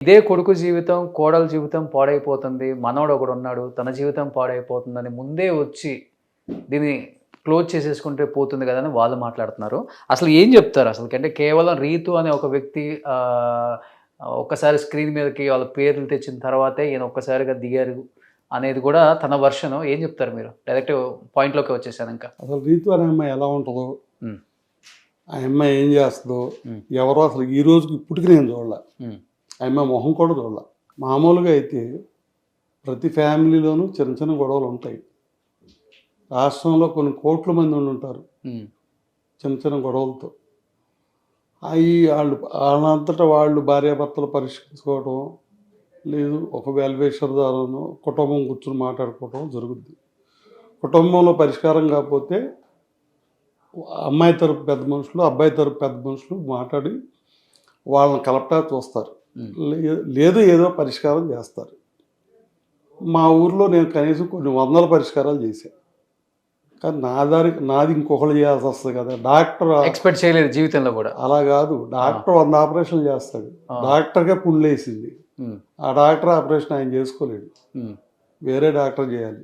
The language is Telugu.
ఇదే కొడుకు జీవితం, కోడలు జీవితం పాడైపోతుంది. మనవడు ఒకడున్నాడు. తన జీవితం పాడైపోతుందని ముందే వచ్చి దీన్ని క్లోజ్ చేసేసుకుంటే పోతుంది గదా! అని వాళ్ళు మాట్లాడుతున్నారు. అసలు ఏం జెప్తారు అసలకి? అంటే కేవలం రీతు అనే ఒక వ్యక్తి ఒక్కసారి స్క్రీన్ మీదకి వాళ్ళ పేర్లు తెచ్చిన తర్వాతే ఈయన ఒక్కసారిగా దిగారు అనేది గూడా తన వెర్షను. ఏం జెప్తారు మీరు? డైరెక్ట్ పాయింట్‌లోకే వచ్చేసానింక. అసలు రీతు అనే అమ్మాయి ఎలా ఉంటుందో, హ్మ్. ఆ అమ్మాయి ఏం చేస్తుందో, హ్మ్. ఎవరో అసలు ఈ రోజుకి ఇప్పటికి నేను చూడలే. హ్మ్. ఆ అమ్మాయి మొహం కూడా చూడలే. మామూలుగా అయితే ప్రతి ఫ్యామిలీలోనూ చిన్న చిన్న గొడవలు ఉంటాయి. రాష్ట్రంలో కొన్ని కోట్ల మంది ఉండుంటారు హ్మ్. చిన్న చిన్న గొడవలతో. అయి వాళ్ళంతటా వాళ్ళు భార్యాభర్తలు పరిష్కరించుకోవడం, లేదు ఒక వెల్‌విషర్ ద్వారానో కుటుంబం కూర్చొని మాట్లాడుకోవడం జరుగుద్ది. కుటుంబంలో పరిష్కారం కాకపోతే అమ్మాయి తరపు పెద్ద మనుషులు, అబ్బాయి తరపు పెద్ద మనుషులు మాట్లాడి వాళ్ళని కలపటానికి చూస్తారు. హ్మ్. లేదు ఏదో పరిష్కారం చేస్తారు. మా ఊర్లో నేను కనీసం కొన్ని వందల పరిష్కారాలు చేశా. కానీ నాది ఇంకొకళ్ళు చేయాల్సి వస్తది కదా! డాక్టర్ ఎక్స్‌పెక్ట్ చేయలేదు జీవితంలో గూడా. అలా కాదు. ఆ! డాక్టర్ 100 ఆపరేషన్లు చేస్తాడు. ఆ! డాక్టర్‌కే పుండ్లేసింది. హ్మ్. ఆ డాక్టర్ ఆపరేషన్ ఆయన చేసుకోలేడు. హ్మ్. వేరే డాక్టర్ చేయాలి.